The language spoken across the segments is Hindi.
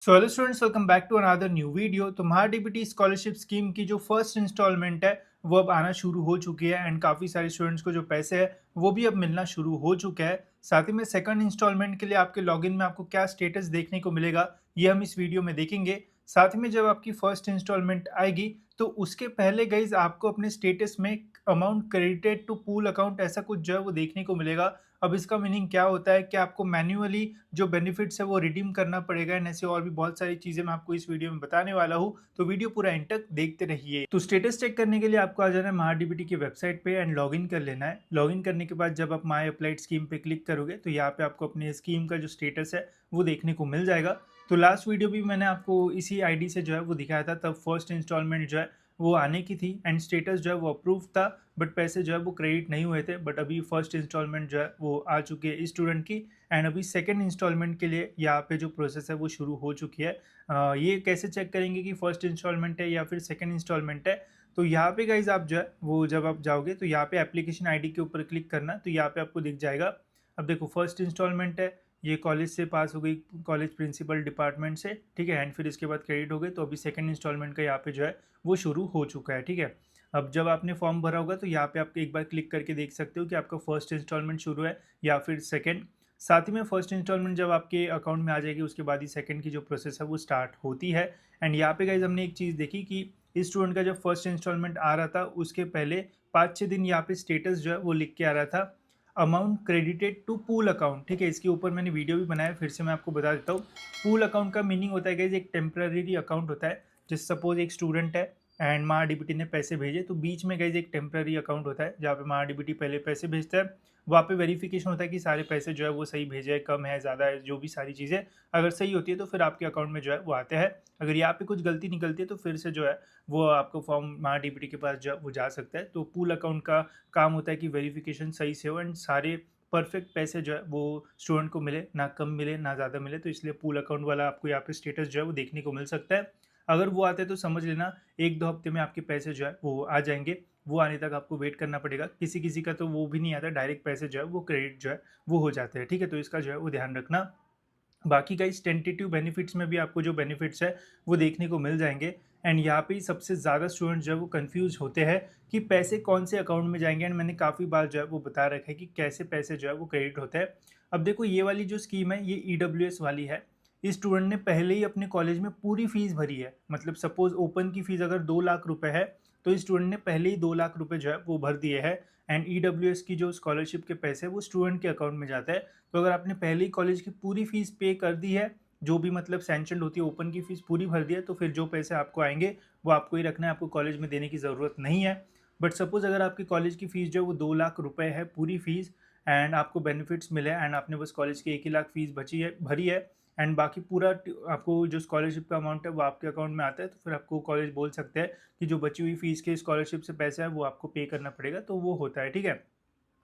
So hello students, welcome back to another new video. तो महाडीबीटी स्कॉलरशिप स्कीम की जो फर्स्ट इंस्टॉलमेंट है वो अब आना शुरू हो चुकी है एंड काफ़ी सारे स्टूडेंट्स को जो पैसे है वो भी अब मिलना शुरू हो चुका है। साथ ही में सेकंड इंस्टॉलमेंट के लिए आपके लॉगिन में आपको क्या स्टेटस देखने को मिलेगा ये हम इस वीडियो में देखेंगे। साथ ही में जब आपकी फर्स्ट इंस्टॉलमेंट आएगी तो उसके पहले गाइज आपको अपने स्टेटस में amount credited to pool account ऐसा कुछ जो है वो देखने को मिलेगा। अब इसका मीनिंग क्या होता है कि आपको मैन्युअली जो बेनिफिट्स है वो रिडीम करना पड़ेगा एंड ऐसे और भी बहुत सारी चीजें मैं आपको इस वीडियो में बताने वाला हूँ, तो वीडियो पूरा एंड तक देखते रहिए। तो स्टेटस चेक करने के लिए आपको आ जाना है महाडीबीटी की वेबसाइट पे एंड लॉगिन कर लेना है। लॉगिन करने के बाद जब आप माई अप्लाइड स्कीम पे क्लिक करोगे तो यहाँ पे आपको अपनी स्कीम का जो स्टेटस है वो देखने को मिल जाएगा। तो लास्ट वीडियो भी मैंने आपको इसी आईडी से जो है वो दिखाया था, तब फर्स्ट इंस्टॉलमेंट जो है वो आने की थी एंड स्टेटस जो है वो अप्रूव था, बट पैसे जो है वो क्रेडिट नहीं हुए थे। बट अभी फर्स्ट इंस्टॉलमेंट जो है वो आ चुकी है इस स्टूडेंट की एंड अभी सेकंड इंस्टॉलमेंट के लिए यहाँ पे जो प्रोसेस है वो शुरू हो चुकी है। ये कैसे चेक करेंगे कि फर्स्ट इंस्टॉलमेंट है या फिर सेकंड इंस्टॉलमेंट है? तो यहाँ पे गाइज आप जो है वो जब आप जाओगे तो यहाँ पे एप्लीकेशन आईडी के ऊपर क्लिक करना, तो यहाँ पे आपको दिख जाएगा। अब देखो फर्स्ट इंस्टॉलमेंट है, ये कॉलेज से पास हो गई, कॉलेज प्रिंसिपल डिपार्टमेंट से, ठीक है, एंड फिर इसके बाद क्रेडिट हो गए। तो अभी सेकंड इंस्टॉलमेंट का यहाँ पे जो है वो शुरू हो चुका है, ठीक है। अब जब आपने फॉर्म भरा होगा तो यहाँ पे आप एक बार क्लिक करके देख सकते हो कि आपका फर्स्ट इंस्टॉलमेंट शुरू है या फिर सेकंड। साथ ही में फर्स्ट इंस्टॉलमेंट जब आपके अकाउंट में आ जाएगी उसके बाद ही सेकंड की जो प्रोसेस है वो स्टार्ट होती है। एंड यहाँ पे गाइज हमने एक चीज़ देखी कि इस स्टूडेंट का जब फर्स्ट इंस्टॉलमेंट आ रहा था उसके पहले 5-6 दिन यहाँ पे स्टेटस जो है वो लिख के आ रहा था, amount credited to pool account, ठीक है। इसके ऊपर मैंने वीडियो भी बनाया, फिर से मैं आपको बता देता हूँ। पूल अकाउंट का मीनिंग होता है गाइज एक टेम्पररी अकाउंट होता है। जैसे सपोज एक स्टूडेंट है एंड महाडीबीटी ने पैसे भेजे, तो बीच में गाइज एक टेम्पररी अकाउंट होता है जहाँ पे महाडीबीटी पहले पैसे भेजता है, वहाँ पे वेरिफिकेशन होता है कि सारे पैसे जो है वो सही भेजे है, कम है, ज़्यादा है, जो भी सारी चीज़ें अगर सही होती है तो फिर आपके अकाउंट में जो है वो आते हैं। अगर यहाँ पे कुछ गलती निकलती है तो फिर से जो है वो आपको फॉर्म महाडीबीटी के पास जो है वो जा सकता है। तो पूल अकाउंट का काम होता है कि वेरिफिकेशन सही से हो एंड सारे परफेक्ट पैसे जो है वो स्टूडेंट को मिले, ना कम मिले ना ज़्यादा मिले। तो इसलिए पूल अकाउंट वाला आपको यहाँ पे स्टेटस जो है वो देखने को मिल सकता है। अगर वो आते हैं तो समझ लेना 1-2 हफ्ते में आपके पैसे जो है वो आ जाएंगे। वो आने तक आपको वेट करना पड़ेगा। किसी किसी का तो वो भी नहीं आता, डायरेक्ट पैसे जो है वो क्रेडिट जो है वो हो जाते हैं, ठीक है। तो इसका जो है वो ध्यान रखना। बाकी गाइस टेंटेटिव बेनिफिट्स में भी आपको जो बेनिफिट्स है वो देखने को मिल जाएंगे। एंड यहाँ पे ही सबसे ज़्यादा स्टूडेंट जो है वो कंफ्यूज होते हैं कि पैसे कौन से अकाउंट में जाएंगे, एंड मैंने काफ़ी बार जो है वो बता रखा है कि कैसे पैसे जो है वो क्रेडिट होते हैं। अब देखो ये वाली जो स्कीम है ये EWS वाली है। इस स्टूडेंट ने पहले ही अपने कॉलेज में पूरी फीस भरी है, मतलब सपोज ओपन की फीस अगर 2 लाख रुपए है तो इस स्टूडेंट ने पहले ही 2 लाख रुपए जो है वो भर दिए हैं। एंड EWS की जो स्कॉलरशिप के पैसे हैं वो स्टूडेंट के अकाउंट में जाता है। तो अगर आपने पहले ही कॉलेज की पूरी फीस पे कर दी है, जो भी मतलब सैंक्शन होती है ओपन की फीस पूरी भर दी है, तो फिर जो पैसे आपको आएंगे वो आपको ही रखना है, आपको कॉलेज में देने की ज़रूरत नहीं है। बट सपोज अगर आपकी कॉलेज की फ़ीस जो है वो 2 लाख रुपए है पूरी फीस, एंड आपको बेनिफिट्स मिले एंड आपने बस कॉलेज की 1 ही लाख फीस बची है भरी है, एंड बाकी पूरा आपको जो स्कॉलरशिप का अमाउंट है वो आपके अकाउंट में आता है, तो फिर आपको कॉलेज बोल सकते हैं कि जो बची हुई फीस के स्कॉलरशिप से पैसा है वो आपको पे करना पड़ेगा, तो वो होता है, ठीक है।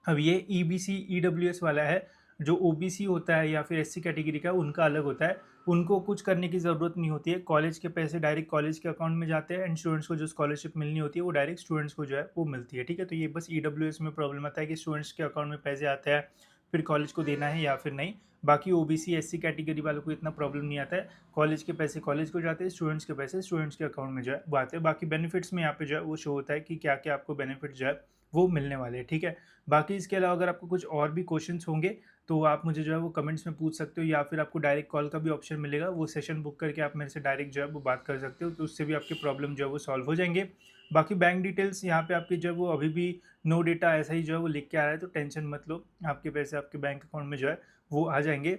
अब ये EBC EWS वाला है, जो OBC होता है या फिर SC कैटेगरी का उनका अलग होता है। उनको कुछ करने की ज़रूरत नहीं होती है, कॉलेज के पैसे डायरेक्ट कॉलेज के अकाउंट में जाते हैं एंड स्टूडेंट्स को जो स्कॉलरशिप मिलनी होती है वो डायरेक्ट स्टूडेंट्स को जो है वो मिलती है, ठीक है। तो ये बस EWS में प्रॉब्लम आता है कि स्टूडेंट्स के अकाउंट में पैसे आते हैं, फिर कॉलेज को देना है या फिर नहीं। बाकी OBC SC कैटेगरी वालों को इतना प्रॉब्लम नहीं आता है, कॉलेज के पैसे कॉलेज को जाते हैं, स्टूडेंट्स के पैसे स्टूडेंट्स के अकाउंट में जो है वो आते हैं। बाकी बेनिफिट्स में यहाँ पे जो है वो शो होता है कि क्या क्या आपको बेनिफिट जो है वो मिलने वाले हैं, ठीक है। बाकी इसके अलावा अगर आपको कुछ और भी क्वेश्चंस होंगे तो आप मुझे जो है वो कमेंट्स में पूछ सकते हो, या फिर आपको डायरेक्ट कॉल का भी ऑप्शन मिलेगा, वो सेशन बुक करके आप मेरे से डायरेक्ट जो है वो बात कर सकते हो, तो उससे भी आपके प्रॉब्लम जो है वो सॉल्व हो जाएंगे। बाकी बैंक डिटेल्स यहाँ पे आपकी जो है वो अभी भी नो डेटा ऐसा ही जो है वो लिख के आ रहा है, तो टेंशन मत लो, आपके पैसे आपके बैंक अकाउंट में जो है वो आ जाएंगे।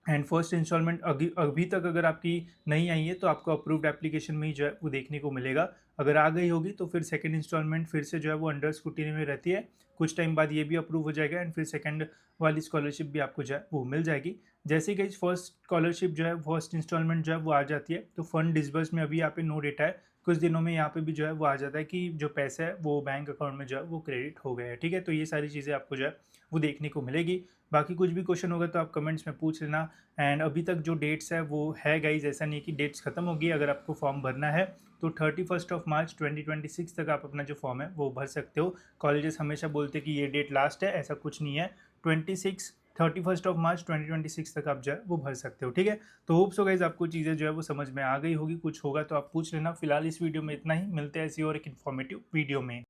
एंड फर्स्ट इंस्टॉलमेंट अभी अभी तक अगर आपकी नहीं आई है तो आपको अप्रूव्ड एप्लीकेशन में ही जो है वो देखने को मिलेगा। अगर आ गई होगी तो फिर सेकंड इंस्टॉलमेंट फिर से जो है वो अंडर स्क्रूटिनी में रहती है, कुछ टाइम बाद ये भी अप्रूव हो जाएगा एंड फिर सेकंड वाली स्कॉलरशिप भी आपको जो है वो मिल जाएगी। जैसे कि फर्स्ट स्कॉलरशिप जो है फर्स्ट इंस्टॉलमेंट जो है वो आ जाती है तो फंड डिसबर्स में अभी यहाँ पे नो डेटा है, कुछ दिनों में यहाँ पे भी जो है वो आ जाता है कि जो पैसा है वो बैंक अकाउंट में जो है वो क्रेडिट हो गया है, ठीक है। तो ये सारी चीज़ें आपको जो है वो देखने को मिलेगी। बाकी कुछ भी क्वेश्चन होगा तो आप कमेंट्स में पूछ लेना। एंड अभी तक जो डेट्स है वो है गाइज, ऐसा नहीं कि डेट्स खत्म होगी, अगर आपको फॉर्म भरना है तो 31 मार्च 2026 तक आप अपना जो फॉर्म है वो भर सकते हो। कॉलेजेस हमेशा बोलते हैं कि ये डेट लास्ट है, ऐसा कुछ नहीं है। 26, 31 ऑफ मार्च 2026 तक आप जो है वो भर सकते हो, ठीक है। तो होप सो गाइज आपको चीज़ें जो है वो समझ में आ गई होगी, कुछ होगा तो आप पूछ लेना। फिलहाल इस वीडियो में इतना ही, मिलते हैं ऐसी और एक इन्फॉर्मेटिव वीडियो में।